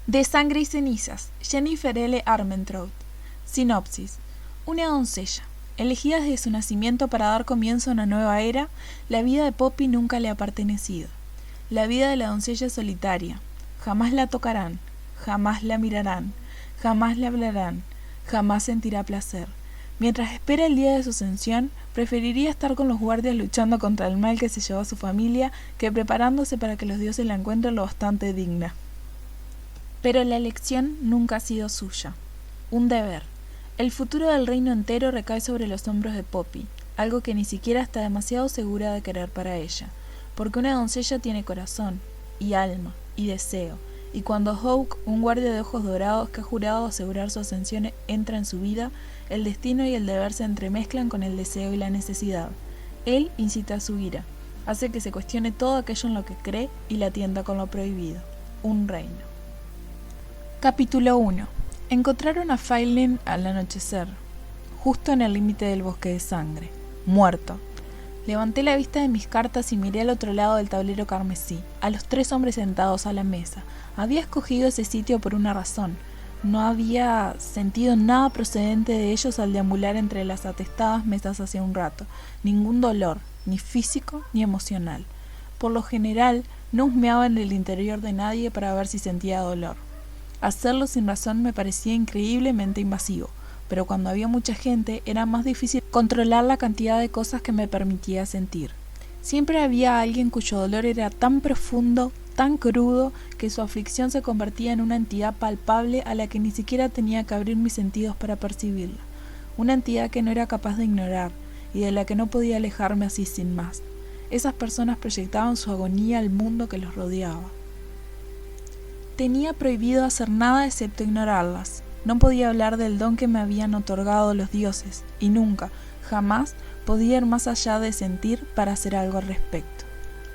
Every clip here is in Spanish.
De sangre y cenizas, Jennifer L. Armentrout. Sinopsis. Una doncella. Elegida desde su nacimiento para dar comienzo a una nueva era, la vida de Poppy nunca le ha pertenecido. La vida de la doncella es solitaria. Jamás la tocarán, jamás la mirarán, jamás le hablarán, jamás sentirá placer. Mientras espera el día de su ascensión, preferiría estar con los guardias luchando contra el mal que se llevó a su familia que preparándose para que los dioses la encuentren lo bastante digna. Pero la elección nunca ha sido suya. Un deber. El futuro del reino entero recae sobre los hombros de Poppy, algo que ni siquiera está demasiado segura de querer para ella, porque una doncella tiene corazón, y alma, y deseo, y cuando Hawk, un guardia de ojos dorados que ha jurado asegurar su ascensión, entra en su vida, el destino y el deber se entremezclan con el deseo y la necesidad. Él incita a su ira, hace que se cuestione todo aquello en lo que cree y la tienta con lo prohibido. Un reino. Capítulo 1. Encontraron a Faelin al anochecer, justo en el límite del bosque de sangre, muerto. Levanté la vista de mis cartas y miré al otro lado del tablero carmesí, a los 3 hombres sentados a la mesa. Había escogido ese sitio por una razón. No había sentido nada procedente de ellos al deambular entre las atestadas mesas hace un rato. Ningún dolor, ni físico ni emocional. Por lo general, no husmeaba en el interior de nadie para ver si sentía dolor. Hacerlo sin razón me parecía increíblemente invasivo, pero cuando había mucha gente era más difícil controlar la cantidad de cosas que me permitía sentir. Siempre había alguien cuyo dolor era tan profundo, tan crudo, que su aflicción se convertía en una entidad palpable a la que ni siquiera tenía que abrir mis sentidos para percibirla. Una entidad que no era capaz de ignorar y de la que no podía alejarme así sin más. Esas personas proyectaban su agonía al mundo que los rodeaba. Tenía prohibido hacer nada excepto ignorarlas. No podía hablar del don que me habían otorgado los dioses, y nunca, jamás, podía ir más allá de sentir para hacer algo al respecto.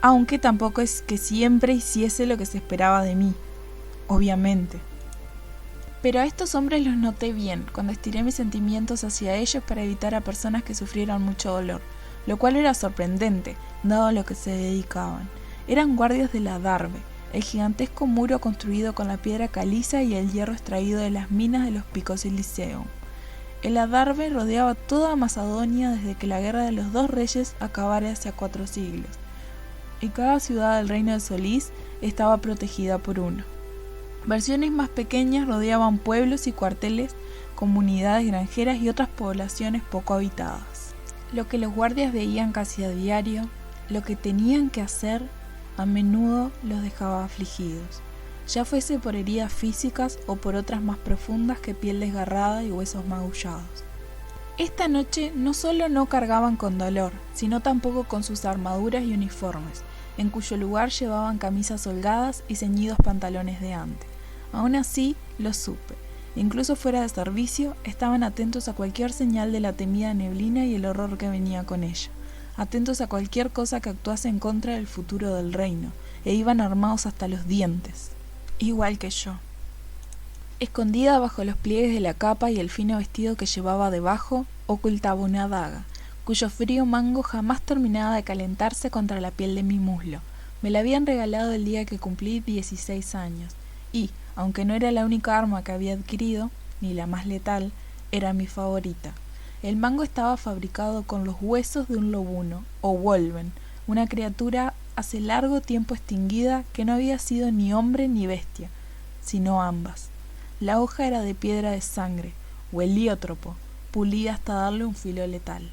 Aunque tampoco es que siempre hiciese lo que se esperaba de mí, obviamente. Pero a estos hombres los noté bien cuando estiré mis sentimientos hacia ellos para evitar a personas que sufrieran mucho dolor, lo cual era sorprendente, dado a lo que se dedicaban. Eran guardias de la Darbe, el gigantesco muro construido con la piedra caliza y el hierro extraído de las minas de los Picos Elyseum. El Adarve rodeaba toda Macedonia desde que la guerra de los 2 reyes acabara hace 4 siglos, y cada ciudad del reino de Solís estaba protegida por uno. Versiones más pequeñas rodeaban pueblos y cuarteles, comunidades granjeras y otras poblaciones poco habitadas. Lo que los guardias veían casi a diario, lo que tenían que hacer, a menudo los dejaba afligidos, ya fuese por heridas físicas o por otras más profundas que piel desgarrada y huesos magullados. Esta noche no solo no cargaban con dolor, sino tampoco con sus armaduras y uniformes, en cuyo lugar llevaban camisas holgadas y ceñidos pantalones de ante. Aún así, lo supe. Incluso fuera de servicio, estaban atentos a cualquier señal de la temida neblina y el horror que venía con ella. Atentos a cualquier cosa que actuase en contra del futuro del reino, e iban armados hasta los dientes, igual que yo. Escondida bajo los pliegues de la capa y el fino vestido que llevaba debajo, ocultaba una daga, cuyo frío mango jamás terminaba de calentarse contra la piel de mi muslo. Me la habían regalado el día que cumplí 16 años, y, aunque no era la única arma que había adquirido, ni la más letal, era mi favorita. El mango estaba fabricado con los huesos de un lobuno, o wolven, una criatura hace largo tiempo extinguida que no había sido ni hombre ni bestia, sino ambas. La hoja era de piedra de sangre, o heliótropo, pulida hasta darle un filo letal.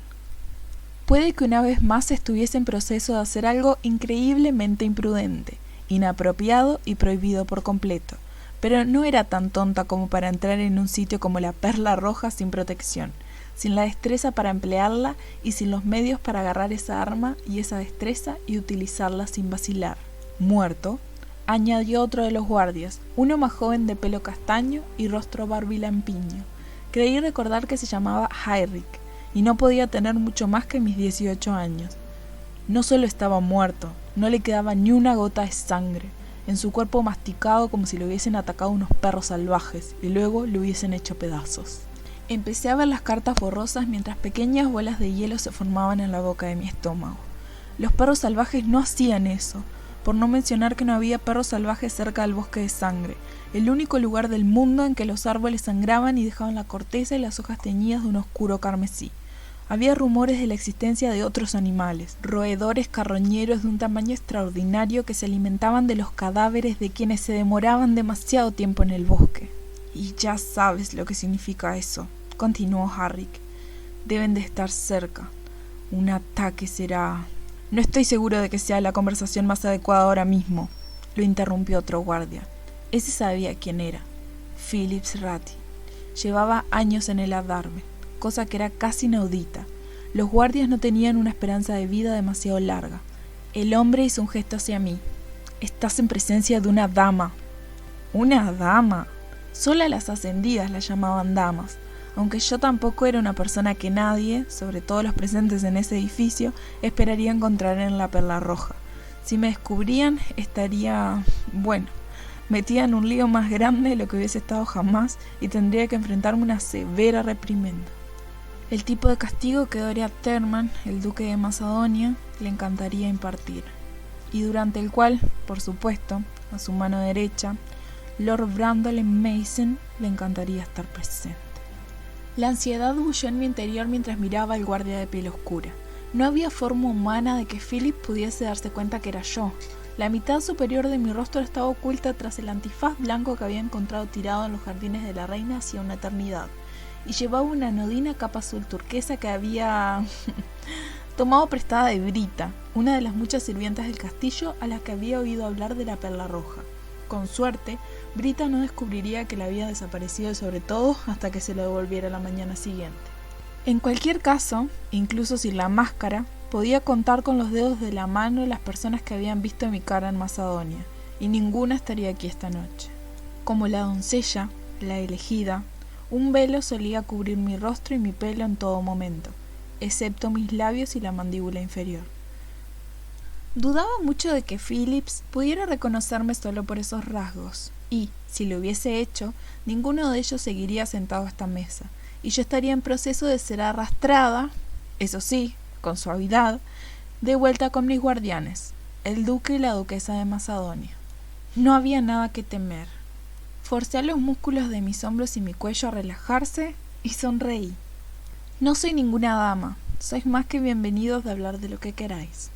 Puede que una vez más estuviese en proceso de hacer algo increíblemente imprudente, inapropiado y prohibido por completo, pero no era tan tonta como para entrar en un sitio como la Perla Roja sin protección, sin la destreza para emplearla y sin los medios para agarrar esa arma y esa destreza y utilizarla sin vacilar. Muerto, añadió otro de los guardias, uno más joven de pelo castaño y rostro barbilampiño. Creí recordar que se llamaba Heinrich, y no podía tener mucho más que mis 18 años. No solo estaba muerto, no le quedaba ni una gota de sangre, en su cuerpo masticado como si lo hubiesen atacado unos perros salvajes y luego lo hubiesen hecho pedazos. Empecé a ver las cartas borrosas mientras pequeñas bolas de hielo se formaban en la boca de mi estómago. Los perros salvajes no hacían eso, por no mencionar que no había perros salvajes cerca del bosque de sangre, el único lugar del mundo en que los árboles sangraban y dejaban la corteza y las hojas teñidas de un oscuro carmesí. Había rumores de la existencia de otros animales, roedores carroñeros de un tamaño extraordinario que se alimentaban de los cadáveres de quienes se demoraban demasiado tiempo en el bosque. Y ya sabes lo que significa eso, continuó Harrick. Deben de estar cerca. Un ataque será... No estoy seguro de que sea la conversación más adecuada ahora mismo, lo interrumpió otro guardia. Ese sabía quién era. Phillips Ratty. Llevaba años en el Adarve, cosa que era casi inaudita. Los guardias no tenían una esperanza de vida demasiado larga. El hombre hizo un gesto hacia mí. Estás en presencia de una dama. ¿Una dama? Solo a las ascendidas la llamaban damas, aunque yo tampoco era una persona que nadie, sobre todo los presentes en ese edificio, esperaría encontrar en la Perla Roja. Si me descubrían, estaría, metida en un lío más grande de lo que hubiese estado jamás y tendría que enfrentarme a una severa reprimenda. El tipo de castigo que Doria Terman, el duque de Macedonia, le encantaría impartir, y durante el cual, por supuesto, a su mano derecha, Lord Brandolin Mason le encantaría estar presente. La ansiedad bulló en mi interior mientras miraba al guardia de piel oscura. No había forma humana de que Philip pudiese darse cuenta que era yo. La mitad superior de mi rostro estaba oculta tras el antifaz blanco que había encontrado tirado en los jardines de la reina hacía una eternidad, y llevaba una anodina capa azul turquesa que había tomado prestada de Brita, una de las muchas sirvientas del castillo a las que había oído hablar de la Perla Roja. Con suerte, Brita no descubriría que la había desaparecido sobre todo hasta que se lo devolviera la mañana siguiente. En cualquier caso, incluso sin la máscara, podía contar con los dedos de la mano las personas que habían visto mi cara en Macedonia, y ninguna estaría aquí esta noche. Como la doncella, la elegida, un velo solía cubrir mi rostro y mi pelo en todo momento, excepto mis labios y la mandíbula inferior. Dudaba mucho de que Phillips pudiera reconocerme solo por esos rasgos, y, si lo hubiese hecho, ninguno de ellos seguiría sentado a esta mesa, y yo estaría en proceso de ser arrastrada, eso sí, con suavidad, de vuelta con mis guardianes, el duque y la duquesa de Macedonia. No había nada que temer. Forcé a los músculos de mis hombros y mi cuello a relajarse y sonreí. No soy ninguna dama, sois más que bienvenidos de hablar de lo que queráis.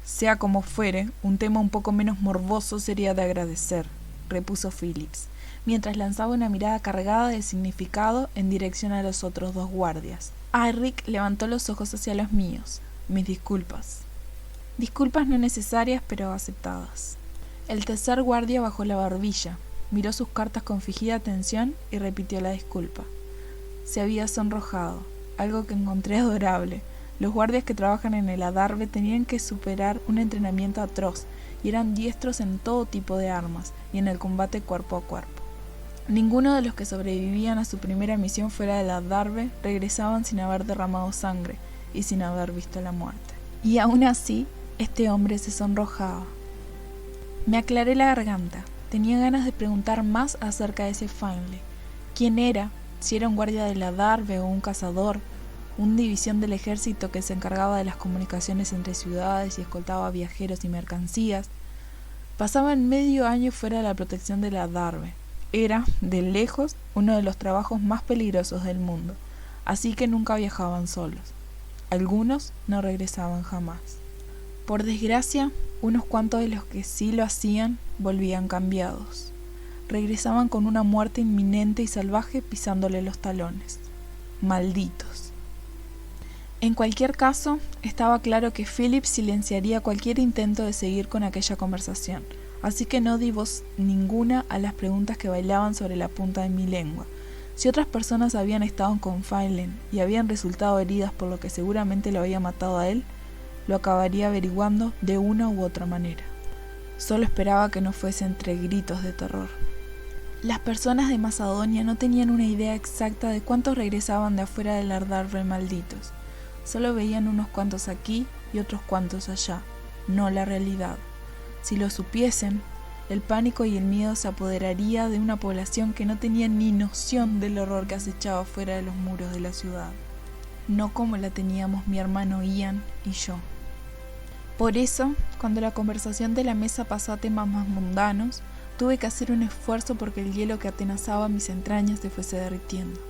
Sea como fuere, un tema un poco menos morboso sería de agradecer, repuso Phillips, mientras lanzaba una mirada cargada de significado en dirección a los otros dos guardias. Harrick levantó los ojos hacia los míos. Mis disculpas. Disculpas no necesarias, pero aceptadas. El tercer guardia bajó la barbilla, miró sus cartas con fingida atención y repitió la disculpa. Se había sonrojado, algo que encontré adorable. Los guardias que trabajan en el Adarve tenían que superar un entrenamiento atroz y eran diestros en todo tipo de armas y en el combate cuerpo a cuerpo. Ninguno de los que sobrevivían a su primera misión fuera del Adarve regresaban sin haber derramado sangre y sin haber visto la muerte. Y aún así, este hombre se sonrojaba. Me aclaré la garganta. Tenía ganas de preguntar más acerca de ese Finley. ¿Quién era? Si era un guardia del Adarve o un cazador, una división del ejército que se encargaba de las comunicaciones entre ciudades y escoltaba viajeros y mercancías. Pasaban medio año fuera de la protección del Adarve. Era, de lejos, uno de los trabajos más peligrosos del mundo, así que nunca viajaban solos. Algunos no regresaban jamás. Por desgracia, unos cuantos de los que sí lo hacían volvían cambiados. Regresaban con una muerte inminente y salvaje pisándole los talones. Malditos. En cualquier caso, estaba claro que Philip silenciaría cualquier intento de seguir con aquella conversación, así que no di voz ninguna a las preguntas que bailaban sobre la punta de mi lengua. Si otras personas habían estado con Finley y habían resultado heridas por lo que seguramente lo había matado a él, lo acabaría averiguando de una u otra manera. Solo esperaba que no fuese entre gritos de terror. Las personas de Macedonia no tenían una idea exacta de cuántos regresaban de afuera del Adarve malditos. Solo veían unos cuantos aquí y otros cuantos allá, no la realidad. Si lo supiesen, el pánico y el miedo se apoderaría de una población que no tenía ni noción del horror que acechaba fuera de los muros de la ciudad. No como la teníamos mi hermano Ian y yo. Por eso, cuando la conversación de la mesa pasó a temas más mundanos, Tuve que hacer un esfuerzo porque el hielo que atenazaba mis entrañas se fuese derritiendo.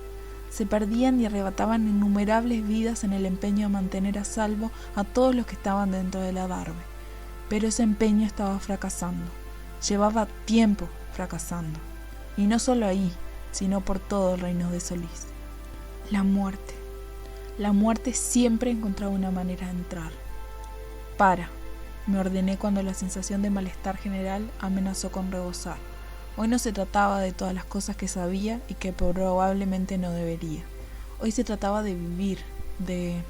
Se perdían y arrebataban innumerables vidas en el empeño de mantener a salvo a todos los que estaban dentro de la darbe. Pero ese empeño estaba fracasando. Llevaba tiempo fracasando. Y no solo ahí, sino por todo el reino de Solís. La muerte. La muerte siempre encontraba una manera de entrar. Para, me ordené cuando la sensación de malestar general amenazó con rebosar. Hoy no se trataba de todas las cosas que sabía y que probablemente no debería. Hoy se trataba de vivir, de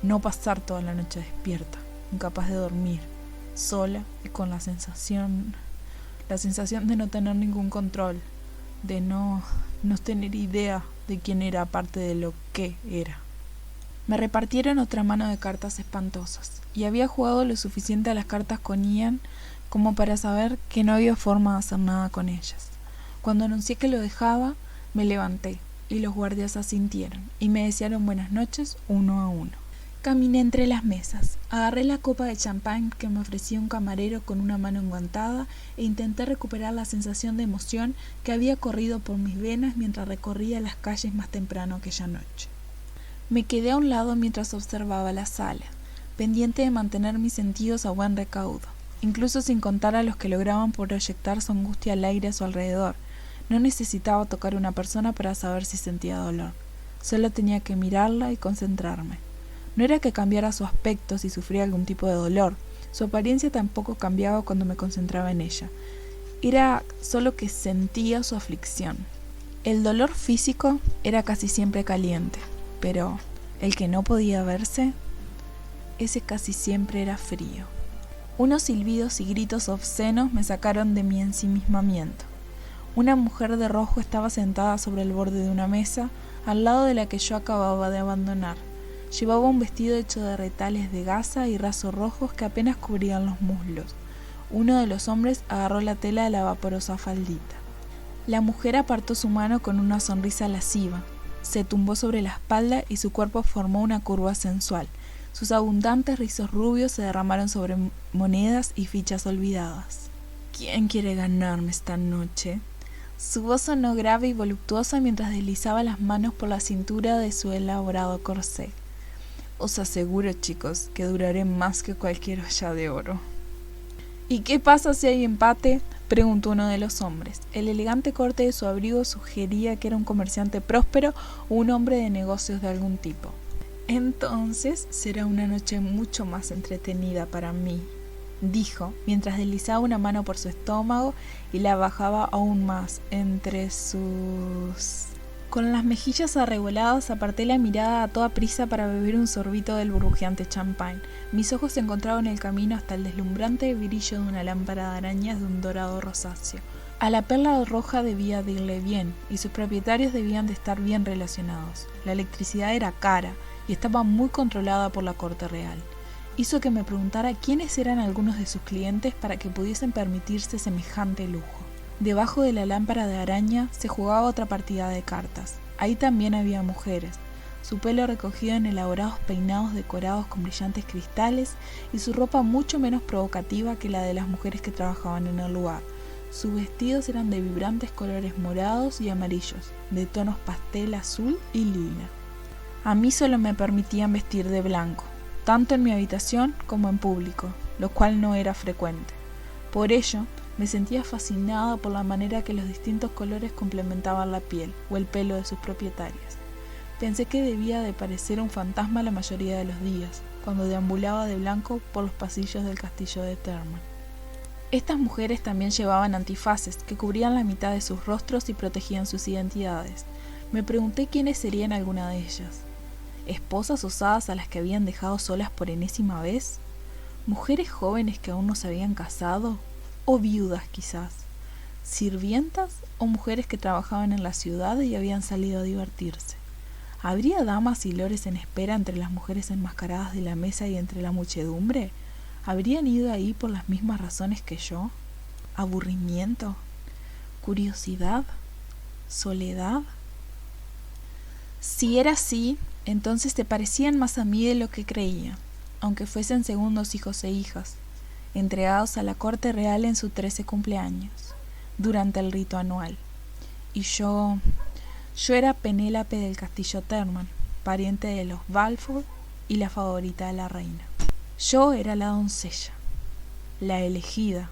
no pasar toda la noche despierta, incapaz de dormir, sola y con la sensación de no tener ningún control, de no tener idea de quién era aparte de lo que era. Me repartieron otra mano de cartas espantosas, y había jugado lo suficiente a las cartas con Ian como para saber que no había forma de hacer nada con ellas. Cuando anuncié que lo dejaba, me levanté, y los guardias asintieron, y me desearon buenas noches uno a uno. Caminé entre las mesas, agarré la copa de champán que me ofrecía un camarero con una mano enguantada e intenté recuperar la sensación de emoción que había corrido por mis venas mientras recorría las calles más temprano aquella noche. Me quedé a un lado mientras observaba la sala, pendiente de mantener mis sentidos a buen recaudo, incluso sin contar a los que lograban proyectar su angustia al aire a su alrededor. No necesitaba tocar a una persona para saber si sentía dolor. Solo tenía que mirarla y concentrarme. No era que cambiara su aspecto si sufría algún tipo de dolor. Su apariencia tampoco cambiaba cuando me concentraba en ella. Era solo que sentía su aflicción. El dolor físico era casi siempre caliente, pero el que no podía verse, ese casi siempre era frío. Unos silbidos y gritos obscenos me sacaron de mi ensimismamiento. Una mujer de rojo estaba sentada sobre el borde de una mesa, al lado de la que yo acababa de abandonar. Llevaba un vestido hecho de retales de gasa y rasos rojos que apenas cubrían los muslos. Uno de los hombres agarró la tela de la vaporosa faldita. La mujer apartó su mano con una sonrisa lasciva. Se tumbó sobre la espalda y su cuerpo formó una curva sensual. Sus abundantes rizos rubios se derramaron sobre monedas y fichas olvidadas. ¿Quién quiere ganarme esta noche? Su voz sonó grave y voluptuosa mientras deslizaba las manos por la cintura de su elaborado corsé. Os aseguro, chicos, que duraré más que cualquier olla de oro. ¿Y qué pasa si hay empate?, preguntó uno de los hombres. El elegante corte de su abrigo sugería que era un comerciante próspero o un hombre de negocios de algún tipo. Entonces será una noche mucho más entretenida para mí, dijo, mientras deslizaba una mano por su estómago y la bajaba aún más entre sus... Con las mejillas arreboladas aparté la mirada a toda prisa para beber un sorbito del burbujeante champán. Mis ojos se encontraban en el camino hasta el deslumbrante brillo de una lámpara de arañas de un dorado rosáceo. A la perla roja debía de irle bien, y sus propietarios debían de estar bien relacionados. La electricidad era cara, y estaba muy controlada por la corte real. Hizo que me preguntara quiénes eran algunos de sus clientes para que pudiesen permitirse semejante lujo. Debajo de la lámpara de araña se jugaba otra partida de cartas. Ahí también había mujeres, su pelo recogido en elaborados peinados decorados con brillantes cristales y su ropa mucho menos provocativa que la de las mujeres que trabajaban en el lugar. Sus vestidos eran de vibrantes colores morados y amarillos, de tonos pastel azul y lila. A mí solo me permitían vestir de blanco, tanto en mi habitación como en público, lo cual no era frecuente. Por ello, me sentía fascinada por la manera que los distintos colores complementaban la piel o el pelo de sus propietarias. Pensé que debía de parecer un fantasma la mayoría de los días, cuando deambulaba de blanco por los pasillos del castillo de Terman. Estas mujeres también llevaban antifaces que cubrían la mitad de sus rostros y protegían sus identidades. Me pregunté quiénes serían alguna de ellas. ¿Esposas osadas a las que habían dejado solas por enésima vez? ¿Mujeres jóvenes que aún no se habían casado? ¿O viudas quizás? ¿Sirvientas o mujeres que trabajaban en la ciudad y habían salido a divertirse? ¿Habría damas y lores en espera entre las mujeres enmascaradas de la mesa y entre la muchedumbre? ¿Habrían ido ahí por las mismas razones que yo? ¿Aburrimiento? ¿Curiosidad? ¿Soledad? Si era así, entonces te parecían más a mí de lo que creía, aunque fuesen segundos hijos e hijas, entregados a la corte real en su 13 cumpleaños. durante el rito anual. Y yo era Penélope del castillo Terman, pariente de los Balfour y la favorita de la reina. Yo era la doncella, la elegida,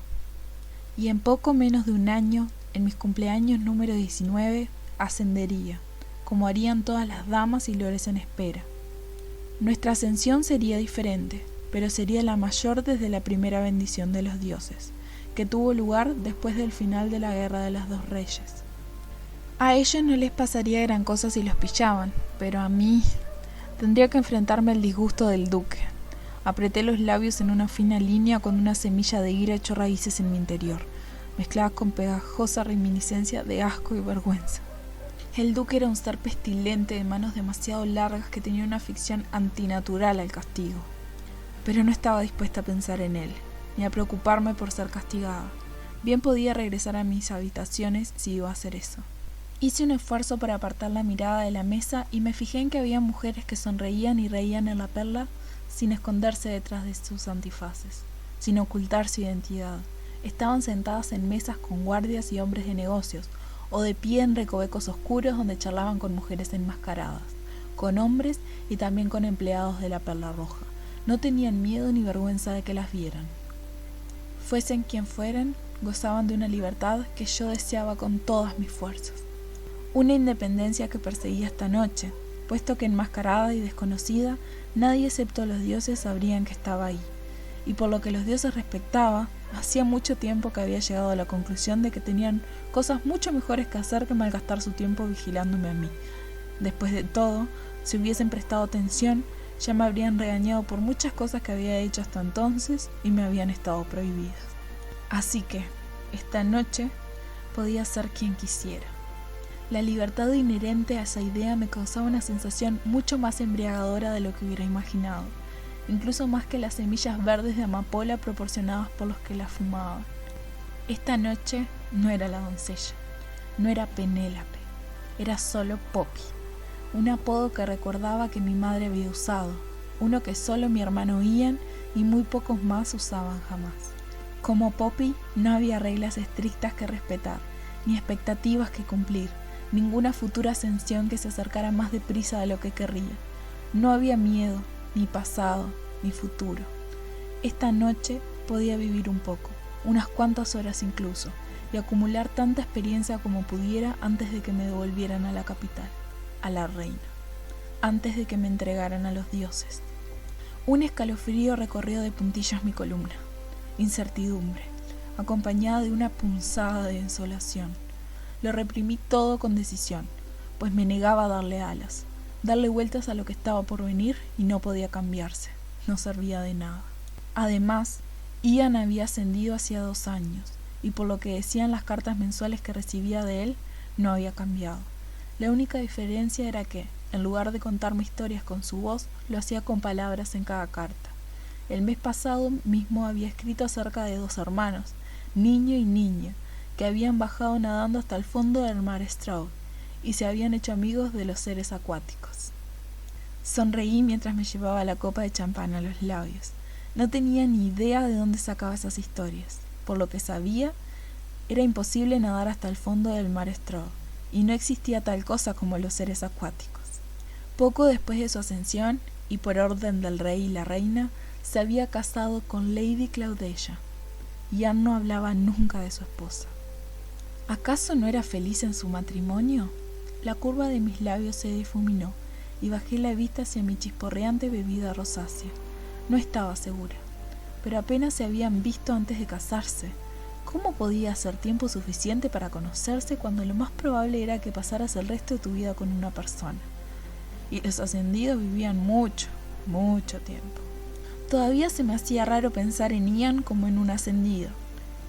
y en poco menos de un año, en mis cumpleaños número 19, ascendería, como harían todas las damas y lores en espera. Nuestra ascensión sería diferente, pero sería la mayor desde la primera bendición de los dioses, que tuvo lugar después del final de la Guerra de los Dos Reyes. A ellos no les pasaría gran cosa si los pillaban, pero a mí tendría que enfrentarme al disgusto del duque. Apreté los labios en una fina línea cuando una semilla de ira echó raíces en mi interior, mezcladas con pegajosa reminiscencia de asco y vergüenza. El duque era un ser pestilente de manos demasiado largas que tenía una afición antinatural al castigo. Pero no estaba dispuesta a pensar en él, ni a preocuparme por ser castigada. Bien podía regresar a mis habitaciones si iba a hacer eso. Hice un esfuerzo para apartar la mirada de la mesa y me fijé en que había mujeres que sonreían y reían en la perla sin esconderse detrás de sus antifaces, sin ocultar su identidad. Estaban sentadas en mesas con guardias y hombres de negocios, o de pie en recovecos oscuros donde charlaban con mujeres enmascaradas, con hombres y también con empleados de la Perla Roja. No tenían miedo ni vergüenza de que las vieran. Fuesen quien fueran, gozaban de una libertad que yo deseaba con todas mis fuerzas. Una independencia que perseguía esta noche, puesto que enmascarada y desconocida, nadie excepto los dioses sabrían que estaba ahí. Y por lo que los dioses respectaba, hacía mucho tiempo que había llegado a la conclusión de que tenían cosas mucho mejores que hacer que malgastar su tiempo vigilándome a mí. Después de todo, si hubiesen prestado atención, ya me habrían regañado por muchas cosas que había hecho hasta entonces y me habían estado prohibidas. Así que, esta noche, podía ser quien quisiera. La libertad inherente a esa idea me causaba una sensación mucho más embriagadora de lo que hubiera imaginado, incluso más que las semillas verdes de amapola proporcionadas por los que la fumaban. Esta noche no era la doncella, no era Penélope, era solo Poppy, un apodo que recordaba que mi madre había usado, uno que solo mi hermano Ian y muy pocos más usaban jamás. Como Poppy no había reglas estrictas que respetar, ni expectativas que cumplir, ninguna futura ascensión que se acercara más deprisa de lo que querría. No había miedo, ni pasado, ni futuro. Esta noche podía vivir un poco, unas cuantas horas incluso, y acumular tanta experiencia como pudiera antes de que me devolvieran a la capital, a la reina, antes de que me entregaran a los dioses. Un escalofrío recorrió de puntillas mi columna, incertidumbre, acompañada de una punzada de desolación. Lo reprimí todo con decisión, pues me negaba a darle alas, darle vueltas a lo que estaba por venir y no podía cambiarse, no servía de nada. Además, Ian había ascendido hacía 2 años, y por lo que decían las cartas mensuales que recibía de él, no había cambiado. La única diferencia era que, en lugar de contarme historias con su voz, lo hacía con palabras en cada carta. El mes pasado mismo había escrito acerca de 2 hermanos, niño y niña, que habían bajado nadando hasta el fondo del mar Stroud y se habían hecho amigos de los seres acuáticos. Sonreí mientras me llevaba la copa de champán a los labios. No tenía ni idea de dónde sacaba esas historias. Por lo que sabía, era imposible nadar hasta el fondo del mar Stroud, y no existía tal cosa como los seres acuáticos. Poco después de su ascensión, y por orden del rey y la reina, se había casado con Lady Claudeia. Ian no hablaba nunca de su esposa. ¿Acaso no era feliz en su matrimonio? La curva de mis labios se difuminó y bajé la vista hacia mi chisporreante bebida rosácea. No estaba segura, pero apenas se habían visto antes de casarse. ¿Cómo podía hacer tiempo suficiente para conocerse cuando lo más probable era que pasaras el resto de tu vida con una persona? Y los ascendidos vivían mucho, mucho tiempo. Todavía se me hacía raro pensar en Ian como en un ascendido.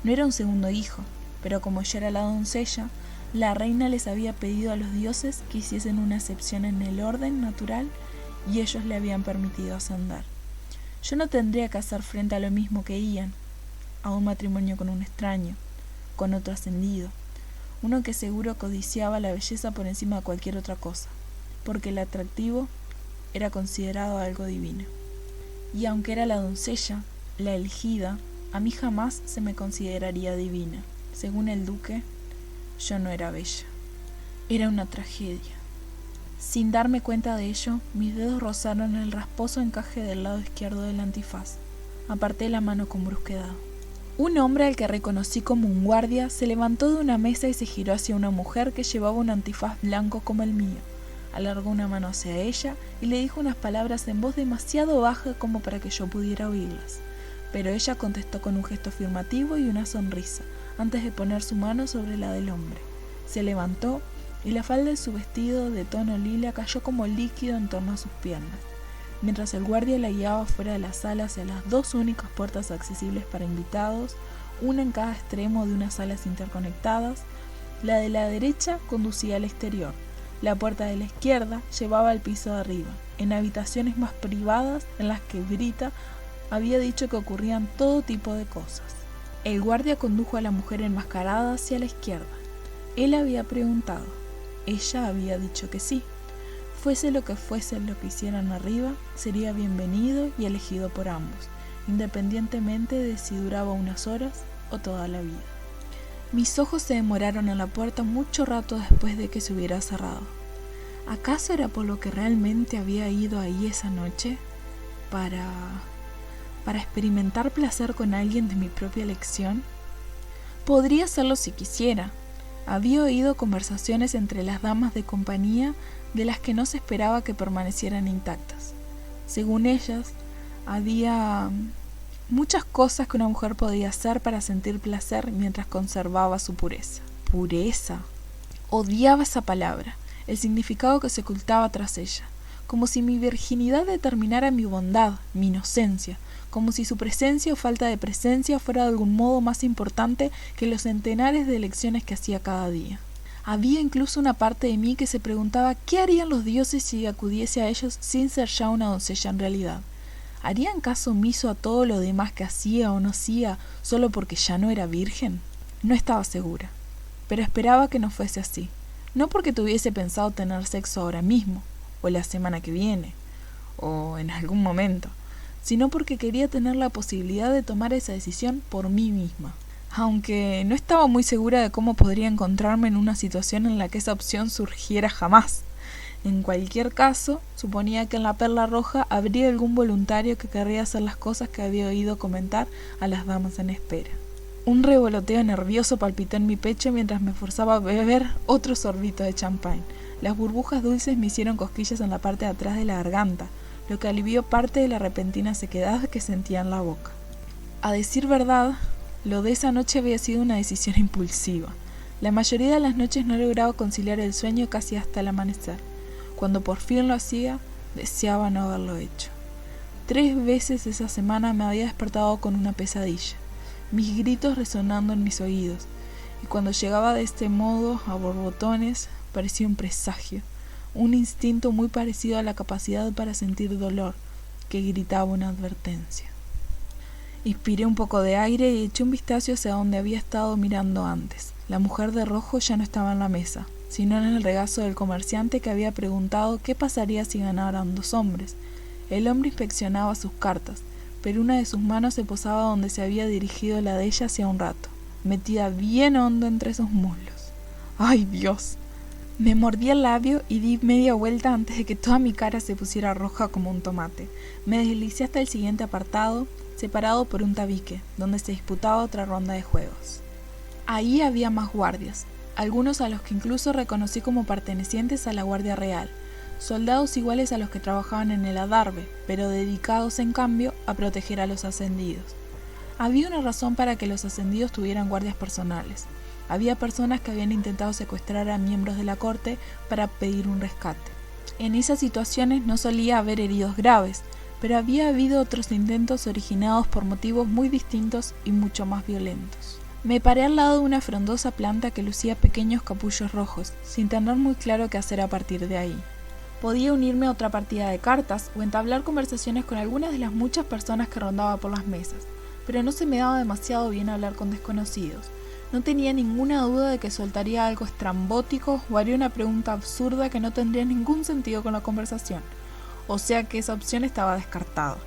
No era un segundo hijo, pero como yo era la doncella, la reina les había pedido a los dioses que hiciesen una excepción en el orden natural y ellos le habían permitido ascender. Yo no tendría que hacer frente a lo mismo que Ian, a un matrimonio con un extraño, con otro ascendido, uno que seguro codiciaba la belleza por encima de cualquier otra cosa, porque el atractivo era considerado algo divino. Y aunque era la doncella, la elegida, a mí jamás se me consideraría divina. Según el duque, yo no era bella. Era una tragedia. Sin darme cuenta de ello, mis dedos rozaron el rasposo encaje del lado izquierdo del antifaz. Aparté la mano con brusquedad. Un hombre al que reconocí como un guardia se levantó de una mesa y se giró hacia una mujer que llevaba un antifaz blanco como el mío. Alargó una mano hacia ella y le dijo unas palabras en voz demasiado baja como para que yo pudiera oírlas. Pero ella contestó con un gesto afirmativo y una sonrisa, antes de poner su mano sobre la del hombre. Se levantó y la falda de su vestido de tono lila cayó como líquido en torno a sus piernas, mientras el guardia la guiaba fuera de la sala hacia las dos únicas puertas accesibles para invitados, una en cada extremo de unas salas interconectadas. La de la derecha conducía al exterior, la puerta de la izquierda llevaba al piso de arriba, en habitaciones más privadas en las que Brita había dicho que ocurrían todo tipo de cosas. El guardia condujo a la mujer enmascarada hacia la izquierda. Él había preguntado. Ella había dicho que sí. Fuese lo que hicieran arriba, sería bienvenido y elegido por ambos, independientemente de si duraba unas horas o toda la vida. Mis ojos se demoraron en la puerta mucho rato después de que se hubiera cerrado. ¿Acaso era por lo que realmente había ido ahí esa noche? ¿Para experimentar placer con alguien de mi propia elección? Podría hacerlo si quisiera. Había oído conversaciones entre las damas de compañía de las que no se esperaba que permanecieran intactas. Según ellas, había muchas cosas que una mujer podía hacer para sentir placer mientras conservaba su pureza. ¿Pureza? Odiaba esa palabra, el significado que se ocultaba tras ella, como si mi virginidad determinara mi bondad, mi inocencia, como si su presencia o falta de presencia fuera de algún modo más importante que los centenares de elecciones que hacía cada día. Había incluso una parte de mí que se preguntaba qué harían los dioses si acudiese a ellos sin ser ya una doncella en realidad. ¿Harían caso omiso a todo lo demás que hacía o no hacía solo porque ya no era virgen? No estaba segura, pero esperaba que no fuese así. No porque tuviese pensado tener sexo ahora mismo, o la semana que viene, o en algún momento, sino porque quería tener la posibilidad de tomar esa decisión por mí misma. Aunque no estaba muy segura de cómo podría encontrarme en una situación en la que esa opción surgiera jamás. En cualquier caso, suponía que en la Perla Roja habría algún voluntario que querría hacer las cosas que había oído comentar a las damas en espera. Un revoloteo nervioso palpitó en mi pecho mientras me forzaba a beber otro sorbito de champán. Las burbujas dulces me hicieron cosquillas en la parte de atrás de la garganta, lo que alivió parte de la repentina sequedad que sentía en la boca. A decir verdad, lo de esa noche había sido una decisión impulsiva. La mayoría de las noches no lograba conciliar el sueño casi hasta el amanecer. Cuando por fin lo hacía, deseaba no haberlo hecho. 3 veces esa semana me había despertado con una pesadilla, mis gritos resonando en mis oídos, y cuando llegaba de este modo a borbotones, parecía un presagio, un instinto muy parecido a la capacidad para sentir dolor, que gritaba una advertencia. Inspiré un poco de aire y eché un vistazo hacia donde había estado mirando antes. La mujer de rojo ya no estaba en la mesa, sino en el regazo del comerciante que había preguntado qué pasaría si ganaran 2 hombres. El hombre inspeccionaba sus cartas, pero una de sus manos se posaba donde se había dirigido la de ella hacía un rato, metida bien hondo entre sus muslos. ¡Ay, Dios! Me mordí el labio y di media vuelta antes de que toda mi cara se pusiera roja como un tomate. Me deslicé hasta el siguiente apartado, separado por un tabique, donde se disputaba otra ronda de juegos. Ahí había más guardias, algunos a los que incluso reconocí como pertenecientes a la Guardia Real, soldados iguales a los que trabajaban en el adarve, pero dedicados en cambio a proteger a los ascendidos. Había una razón para que los ascendidos tuvieran guardias personales. Había personas que habían intentado secuestrar a miembros de la corte para pedir un rescate. En esas situaciones no solía haber heridos graves, pero había habido otros intentos originados por motivos muy distintos y mucho más violentos. Me paré al lado de una frondosa planta que lucía pequeños capullos rojos, sin tener muy claro qué hacer a partir de ahí. Podía unirme a otra partida de cartas o entablar conversaciones con algunas de las muchas personas que rondaba por las mesas, pero no se me daba demasiado bien hablar con desconocidos. No tenía ninguna duda de que soltaría algo estrambótico o haría una pregunta absurda que no tendría ningún sentido con la conversación, o sea que esa opción estaba descartada.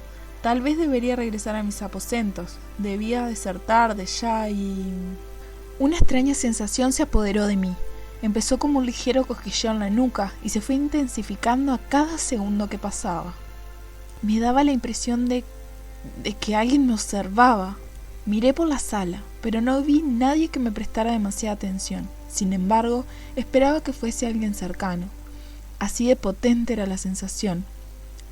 Tal vez debería regresar a mis aposentos, debía desertar de ya y... Una extraña sensación se apoderó de mí. Empezó como un ligero cosquilleo en la nuca y se fue intensificando a cada segundo que pasaba. Me daba la impresión de que alguien me observaba. Miré por la sala, pero no vi nadie que me prestara demasiada atención. Sin embargo, esperaba que fuese alguien cercano. Así de potente era la sensación.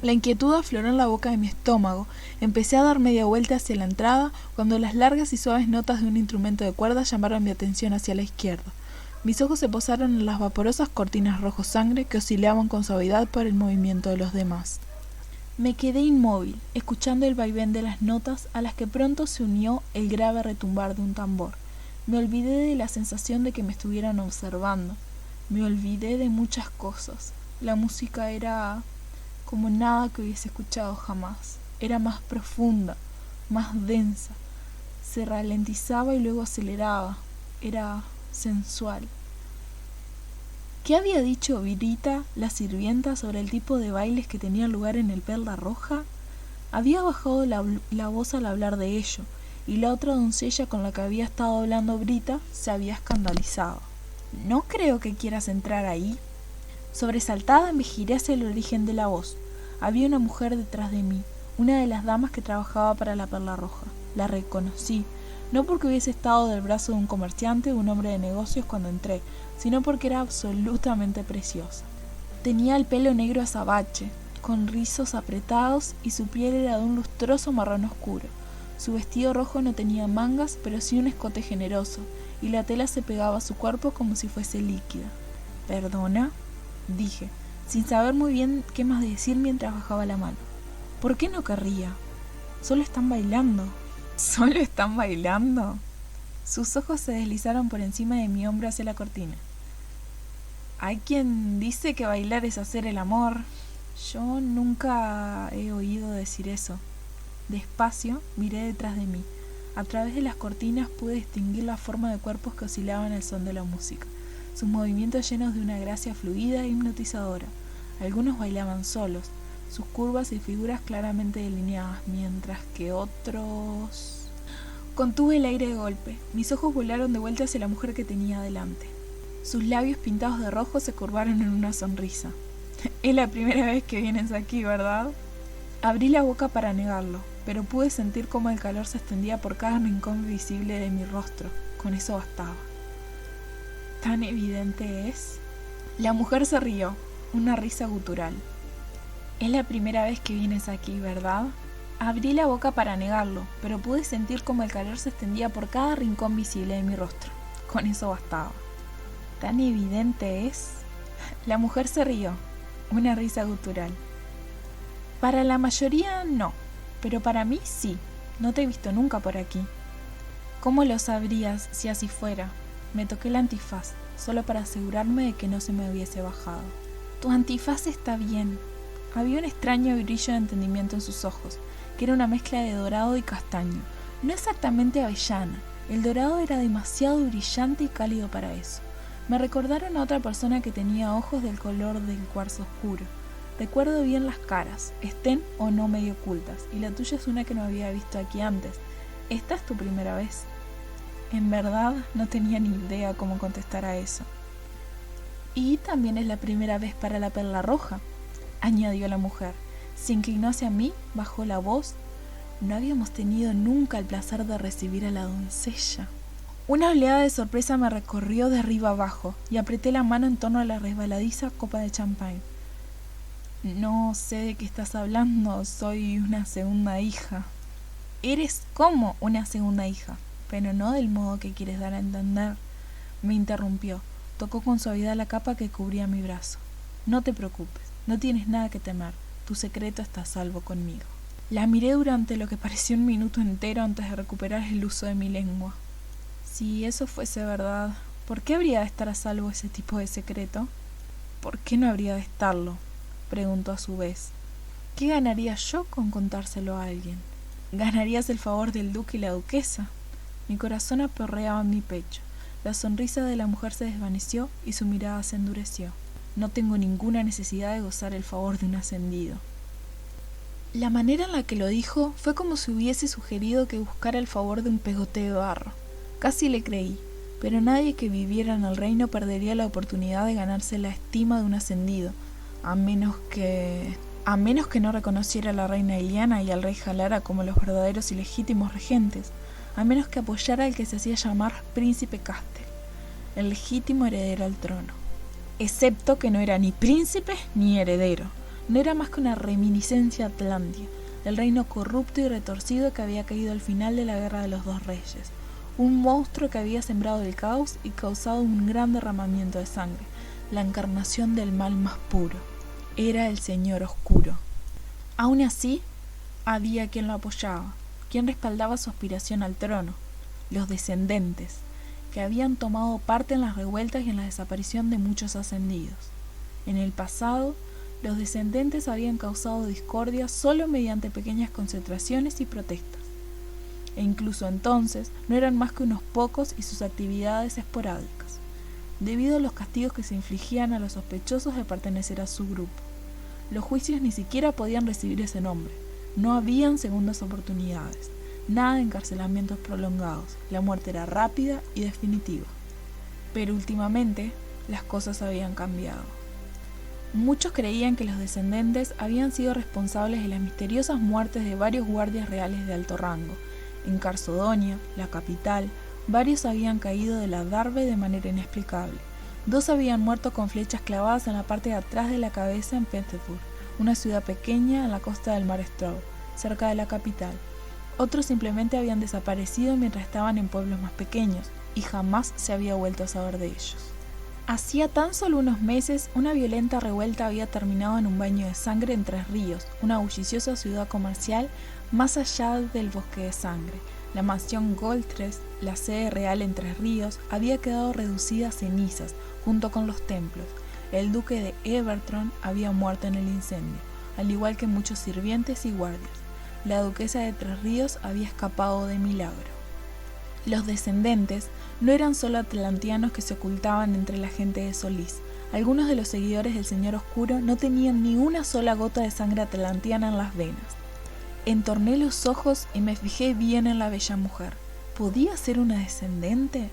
La inquietud afloró en la boca de mi estómago. Empecé a dar media vuelta hacia la entrada cuando las largas y suaves notas de un instrumento de cuerda llamaron mi atención hacia la izquierda. Mis ojos se posaron en las vaporosas cortinas rojo sangre que oscilaban con suavidad por el movimiento de los demás. Me quedé inmóvil, escuchando el vaivén de las notas a las que pronto se unió el grave retumbar de un tambor. Me olvidé de la sensación de que me estuvieran observando. Me olvidé de muchas cosas. La música era como nada que hubiese escuchado jamás. Era más profunda, más densa. Se ralentizaba y luego aceleraba. Era sensual. ¿Qué había dicho Brita, la sirvienta, sobre el tipo de bailes que tenían lugar en el Perla Roja? Había bajado la voz al hablar de ello, y la otra doncella con la que había estado hablando Brita se había escandalizado. «No creo que quieras entrar ahí». Sobresaltada me giré hacia el origen de la voz. Había una mujer detrás de mí, una de las damas que trabajaba para la Perla Roja. La reconocí, no porque hubiese estado del brazo de un comerciante o un hombre de negocios cuando entré, sino porque era absolutamente preciosa. Tenía el pelo negro azabache, con rizos apretados, y su piel era de un lustroso marrón oscuro. Su vestido rojo no tenía mangas, pero sí un escote generoso, y la tela se pegaba a su cuerpo como si fuese líquida. «¿Perdona?», dije, sin saber muy bien qué más decir mientras bajaba la mano. «¿Por qué no querría? Solo están bailando». «¿Solo están bailando?». Sus ojos se deslizaron por encima de mi hombro hacia la cortina. «Hay quien dice que bailar es hacer el amor». Yo nunca he oído decir eso. Despacio miré detrás de mí. A través de las cortinas pude distinguir la forma de cuerpos que oscilaban al son de la música, sus movimientos llenos de una gracia fluida e hipnotizadora. Algunos bailaban solos, sus curvas y figuras claramente delineadas, mientras que otros... Contuve el aire de golpe. Mis ojos volaron de vuelta hacia la mujer que tenía delante. Sus labios pintados de rojo se curvaron en una sonrisa. «Es la primera vez que vienes aquí, ¿verdad?». Abrí la boca para negarlo, pero pude sentir cómo el calor se extendía por cada rincón visible de mi rostro. Con eso bastaba. ¿Tan evidente es? La mujer se rió, una risa gutural. «Es la primera vez que vienes aquí, ¿verdad?». Abrí la boca para negarlo, pero pude sentir cómo el calor se extendía por cada rincón visible de mi rostro. Con eso bastaba. ¿Tan evidente es? La mujer se rió, una risa gutural. «Para la mayoría no, pero para mí sí. No te he visto nunca por aquí». «¿Cómo lo sabrías si así fuera?». Me toqué el antifaz, solo para asegurarme de que no se me hubiese bajado. «Tu antifaz está bien». Había un extraño brillo de entendimiento en sus ojos, que era una mezcla de dorado y castaño. No exactamente avellana. El dorado era demasiado brillante y cálido para eso. Me recordaron a otra persona que tenía ojos del color del cuarzo oscuro. Recuerdo bien las caras, estén o no medio ocultas, y la tuya es una que no había visto aquí antes. ¿Esta es tu primera vez? En verdad, no tenía ni idea cómo contestar a eso. «Y también es la primera vez para la Perla Roja», añadió la mujer. Se inclinó hacia mí, bajó la voz. No habíamos tenido nunca el placer de recibir a la doncella. Una oleada de sorpresa me recorrió de arriba abajo y apreté la mano en torno a la resbaladiza copa de champán. «No sé de qué estás hablando, soy una segunda hija». «Eres como una segunda hija, pero no del modo que quieres dar a entender», me interrumpió. Tocó con suavidad la capa que cubría mi brazo. «No te preocupes, no tienes nada que temer, tu secreto está a salvo conmigo». La miré durante lo que pareció un minuto entero antes de recuperar el uso de mi lengua. Si eso fuese verdad, ¿por qué habría de estar a salvo ese tipo de secreto? ¿Por qué no habría de estarlo?, preguntó a su vez. ¿Qué ganaría yo con contárselo a alguien? ¿Ganarías el favor del duque y la duquesa? Mi corazón aporreaba en mi pecho. La sonrisa de la mujer se desvaneció y su mirada se endureció. No tengo ninguna necesidad de gozar el favor de un ascendido. La manera en la que lo dijo fue como si hubiese sugerido que buscara el favor de un pegote de barro. Casi le creí, pero nadie que viviera en el reino perdería la oportunidad de ganarse la estima de un ascendido, a menos que no reconociera a la reina Iliana y al rey Jalara como los verdaderos y legítimos regentes, a menos que apoyara al que se hacía llamar príncipe Castel, el legítimo heredero al trono. Excepto que no era ni príncipe ni heredero, no era más que una reminiscencia atlantia, del reino corrupto y retorcido que había caído al final de la Guerra de los Dos Reyes, un monstruo que había sembrado el caos y causado un gran derramamiento de sangre, la encarnación del mal más puro. Era el Señor Oscuro. Aún así, había quien lo apoyaba, quien respaldaba su aspiración al trono, los descendentes, que habían tomado parte en las revueltas y en la desaparición de muchos ascendidos. En el pasado, los descendentes habían causado discordia solo mediante pequeñas concentraciones y protestas, e incluso entonces no eran más que unos pocos y sus actividades esporádicas, debido a los castigos que se infligían a los sospechosos de pertenecer a su grupo. Los juicios ni siquiera podían recibir ese nombre, no habían segundas oportunidades, nada de encarcelamientos prolongados, la muerte era rápida y definitiva. Pero últimamente las cosas habían cambiado. Muchos creían que los descendentes habían sido responsables de las misteriosas muertes de varios guardias reales de alto rango. En Carsodonia, la capital, varios habían caído de la Darbe de manera inexplicable. 2 habían muerto con flechas clavadas en la parte de atrás de la cabeza en Petersburg, una ciudad pequeña en la costa del mar Stroud, cerca de la capital. Otros simplemente habían desaparecido mientras estaban en pueblos más pequeños, y jamás se había vuelto a saber de ellos. Hacía tan solo unos meses, una violenta revuelta había terminado en un baño de sangre en Tres Ríos, una bulliciosa ciudad comercial más allá del bosque de sangre. La mansión Goltres, la sede real en Tres Ríos, había quedado reducida a cenizas, junto con los templos. El duque de Evertron había muerto en el incendio, al igual que muchos sirvientes y guardias. La duquesa de Tres Ríos había escapado de milagro. Los descendentes no eran solo atlantianos que se ocultaban entre la gente de Solís. Algunos de los seguidores del Señor Oscuro no tenían ni una sola gota de sangre atlantiana en las venas. Entorné los ojos y me fijé bien en la bella mujer. ¿Podía ser una descendente?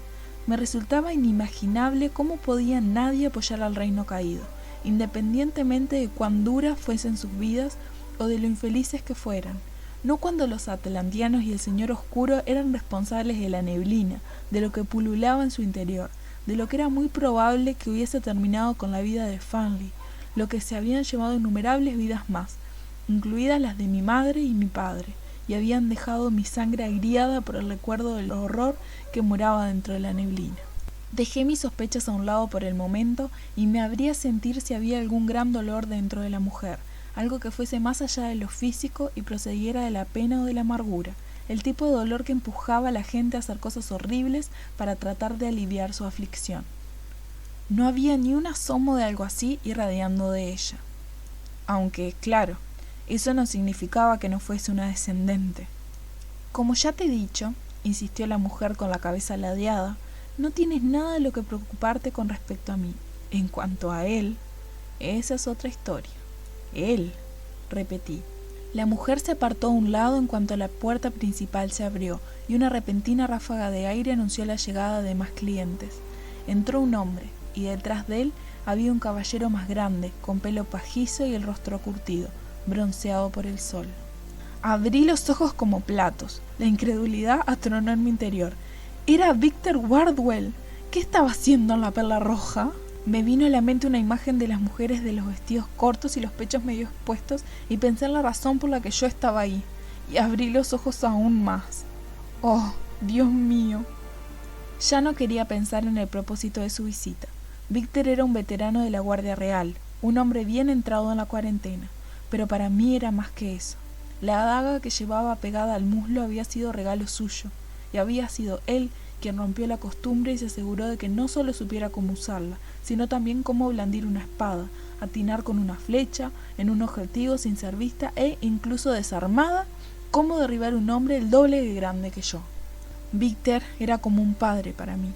Me resultaba inimaginable cómo podía nadie apoyar al reino caído, independientemente de cuán duras fuesen sus vidas o de lo infelices que fueran. No cuando los atlantianos y el Señor Oscuro eran responsables de la neblina, de lo que pululaba en su interior, de lo que era muy probable que hubiese terminado con la vida de Fanley, lo que se habían llevado innumerables vidas más, incluidas las de mi madre y mi padre, y habían dejado mi sangre agriada por el recuerdo del horror que moraba dentro de la neblina. Dejé mis sospechas a un lado por el momento y me abrí a sentir si había algún gran dolor dentro de la mujer, algo que fuese más allá de lo físico y procediera de la pena o de la amargura, el tipo de dolor que empujaba a la gente a hacer cosas horribles para tratar de aliviar su aflicción. No había ni un asomo de algo así irradiando de ella. Aunque, claro, eso no significaba que no fuese una descendente. Como ya te he dicho, insistió la mujer con la cabeza ladeada, no tienes nada de lo que preocuparte con respecto a mí. En cuanto a él, esa es otra historia. Él, repetí. La mujer se apartó a un lado en cuanto la puerta principal se abrió y una repentina ráfaga de aire anunció la llegada de más clientes. Entró un hombre y detrás de él había un caballero más grande, con pelo pajizo y el rostro curtido, bronceado por el sol. Abrí los ojos como platos. La incredulidad atronó en mi interior. Era Víctor Wardwell. ¿Qué estaba haciendo en la Perla Roja? Me vino a la mente una imagen de las mujeres de los vestidos cortos y los pechos medio expuestos y pensé en la razón por la que yo estaba ahí, y abrí los ojos aún más. ¡Oh, Dios mío! Ya no quería pensar en el propósito de su visita. Víctor era un veterano de la Guardia Real, un hombre bien entrado en la cuarentena, pero para mí era más que eso. La adaga que llevaba pegada al muslo había sido regalo suyo, y había sido él quien rompió la costumbre y se aseguró de que no solo supiera cómo usarla, sino también cómo blandir una espada, atinar con una flecha, en un objetivo sin ser vista e, incluso desarmada, cómo derribar un hombre el doble de grande que yo. Víctor era como un padre para mí.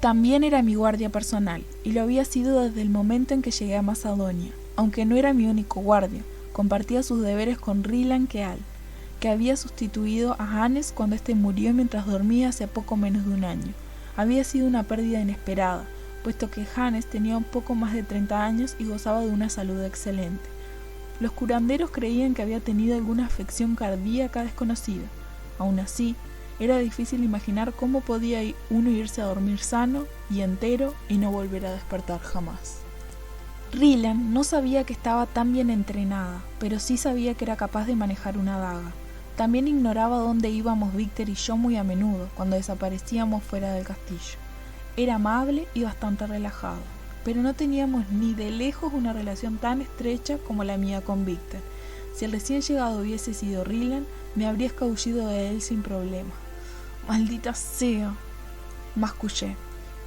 También era mi guardia personal, y lo había sido desde el momento en que llegué a Macedonia. Aunque no era mi único guardia, compartía sus deberes con Rylan Keal, que había sustituido a Hannes cuando éste murió mientras dormía hace poco menos de un año. Había sido una pérdida inesperada, puesto que Hannes tenía un poco más de 30 años y gozaba de una salud excelente. Los curanderos creían que había tenido alguna afección cardíaca desconocida. Aún así, era difícil imaginar cómo podía uno irse a dormir sano y entero y no volver a despertar jamás. Ryland no sabía que estaba tan bien entrenada, pero sí sabía que era capaz de manejar una daga. También ignoraba dónde íbamos Victor y yo muy a menudo, cuando desaparecíamos fuera del castillo. Era amable y bastante relajado, pero no teníamos ni de lejos una relación tan estrecha como la mía con Victor. Si el recién llegado hubiese sido Ryland, me habría escabullido de él sin problema. ¡Maldita sea!, mascullé.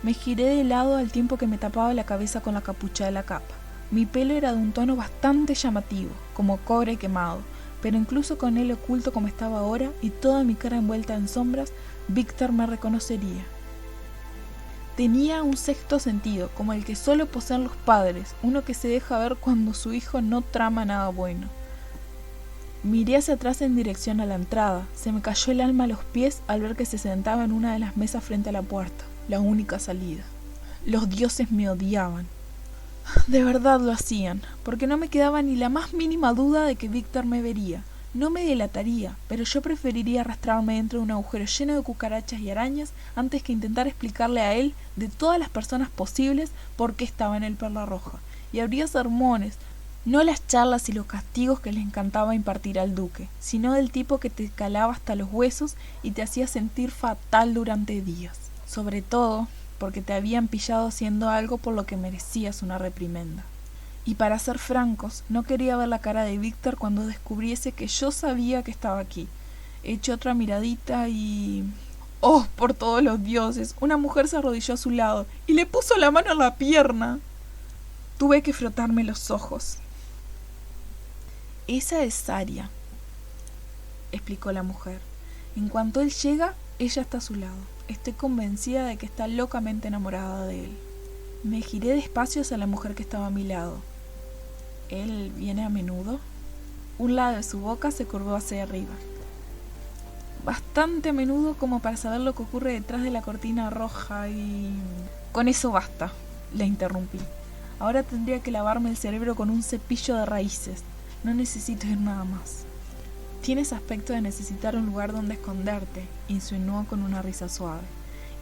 Me giré de lado al tiempo que me tapaba la cabeza con la capucha de la capa. Mi pelo era de un tono bastante llamativo, como cobre quemado, pero incluso con él oculto como estaba ahora y toda mi cara envuelta en sombras, Victor me reconocería. Tenía un sexto sentido, como el que solo poseen los padres, uno que se deja ver cuando su hijo no trama nada bueno. Miré hacia atrás en dirección a la entrada. Se me cayó el alma a los pies al ver que se sentaba en una de las mesas frente a la puerta, la única salida. Los dioses me odiaban. De verdad lo hacían, porque no me quedaba ni la más mínima duda de que Victor me vería. No me delataría, pero yo preferiría arrastrarme dentro de un agujero lleno de cucarachas y arañas antes que intentar explicarle a él, de todas las personas posibles, por qué estaba en el Perla Roja. Y habría sermones, no las charlas y los castigos que le encantaba impartir al duque, sino del tipo que te calaba hasta los huesos y te hacía sentir fatal durante días. Sobre todo porque te habían pillado haciendo algo por lo que merecías una reprimenda. Y para ser francos, no quería ver la cara de Victor cuando descubriese que yo sabía que estaba aquí. Eché otra miradita y... ¡oh, por todos los dioses! Una mujer se arrodilló a su lado y le puso la mano en la pierna. Tuve que frotarme los ojos. Esa es Saria, explicó la mujer. En cuanto él llega, ella está a su lado. Estoy convencida de que está locamente enamorada de él. Me giré despacio hacia la mujer que estaba a mi lado. ¿Él viene a menudo? Un lado de su boca se curvó hacia arriba. Bastante a menudo como para saber lo que ocurre detrás de la cortina roja y... Con eso basta, le interrumpí. Ahora tendría que lavarme el cerebro con un cepillo de raíces. No necesito ir nada más. Tienes aspecto de necesitar un lugar donde esconderte, insinuó con una risa suave.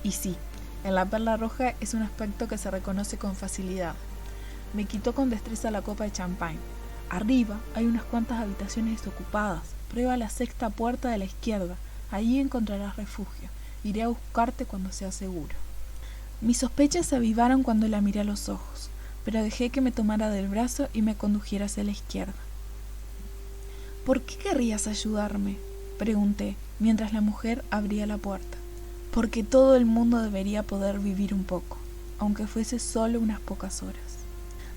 Y sí, en la Perla Roja es un aspecto que se reconoce con facilidad. Me quitó con destreza la copa de champán. Arriba hay unas cuantas habitaciones desocupadas. Prueba la sexta puerta de la izquierda. Allí encontrarás refugio. Iré a buscarte cuando sea seguro. Mis sospechas se avivaron cuando la miré a los ojos, pero dejé que me tomara del brazo y me condujera hacia la izquierda. ¿Por qué querrías ayudarme?, pregunté, mientras la mujer abría la puerta. Porque todo el mundo debería poder vivir un poco, aunque fuese solo unas pocas horas.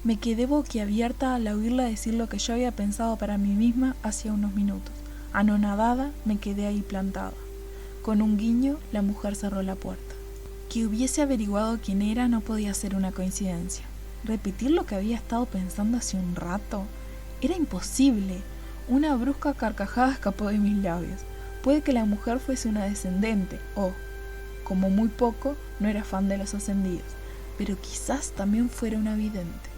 Me quedé boquiabierta al oírla decir lo que yo había pensado para mí misma hacía unos minutos. Anonadada, me quedé ahí plantada. Con un guiño, la mujer cerró la puerta. Que hubiese averiguado quién era no podía ser una coincidencia. Repetir lo que había estado pensando hace un rato era imposible. Una brusca carcajada escapó de mis labios. Puede que la mujer fuese una descendente o, como muy poco, no era fan de los ascendidos, pero quizás también fuera una vidente.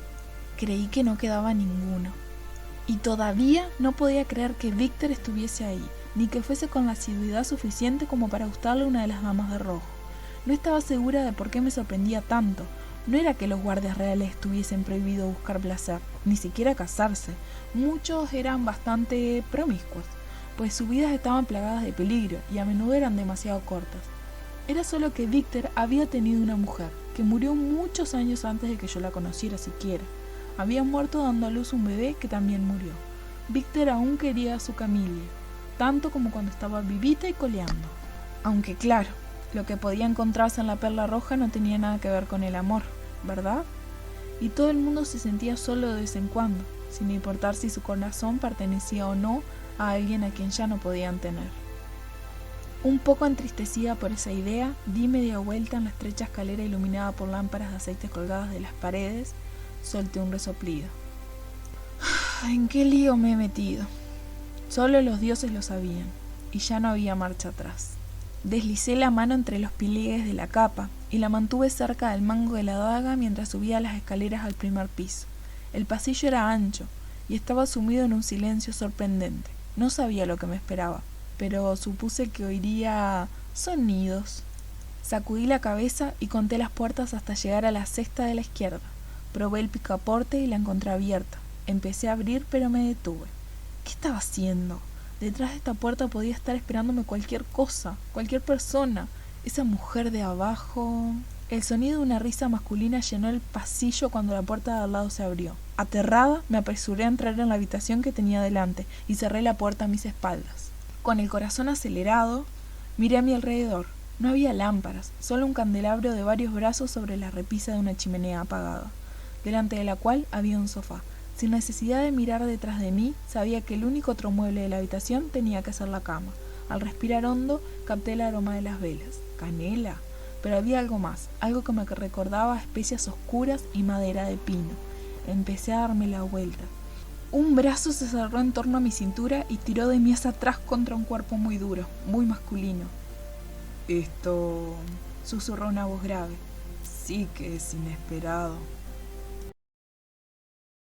Creí que no quedaba ninguno. Y todavía no podía creer que Victor estuviese ahí, ni que fuese con la asiduidad suficiente como para gustarle a una de las damas de rojo. No estaba segura de por qué me sorprendía tanto. No era que los guardias reales estuviesen prohibido buscar placer, ni siquiera casarse. Muchos eran bastante promiscuos, pues sus vidas estaban plagadas de peligro y a menudo eran demasiado cortas. Era solo que Victor había tenido una mujer, que murió muchos años antes de que yo la conociera siquiera. Había muerto dando a luz un bebé que también murió. Victor aún quería a su Camille, tanto como cuando estaba vivita y coleando. Aunque claro, lo que podía encontrarse en la Perla Roja no tenía nada que ver con el amor, ¿verdad? Y todo el mundo se sentía solo de vez en cuando, sin importar si su corazón pertenecía o no a alguien a quien ya no podían tener. Un poco entristecida por esa idea, di media vuelta en la estrecha escalera iluminada por lámparas de aceite colgadas de las paredes, solté un resoplido. ¿En qué lío me he metido? Solo los dioses lo sabían, y ya no había marcha atrás. Deslicé la mano entre los pliegues de la capa y la mantuve cerca del mango de la daga mientras subía las escaleras al primer piso. El pasillo era ancho y estaba sumido en un silencio sorprendente. No sabía lo que me esperaba, pero supuse que oiría sonidos. Sacudí la cabeza y conté las puertas hasta llegar a la sexta de la izquierda. Probé el picaporte y la encontré abierta. Empecé a abrir, pero me detuve. ¿Qué estaba haciendo? Detrás de esta puerta podía estar esperándome cualquier cosa, cualquier persona. Esa mujer de abajo... El sonido de una risa masculina llenó el pasillo cuando la puerta de al lado se abrió. Aterrada, me apresuré a entrar en la habitación que tenía delante y cerré la puerta a mis espaldas. Con el corazón acelerado, miré a mi alrededor. No había lámparas, solo un candelabro de varios brazos sobre la repisa de una chimenea apagada, delante de la cual había un sofá. Sin necesidad de mirar detrás de mí, sabía que el único otro mueble de la habitación tenía que ser la cama. Al respirar hondo, capté el aroma de las velas. ¿Canela? Pero había algo más, algo que me recordaba especias oscuras y madera de pino. Empecé a darme la vuelta. Un brazo se cerró en torno a mi cintura y tiró de mí hacia atrás contra un cuerpo muy duro, muy masculino. Esto... Susurró una voz grave. sí que es inesperado.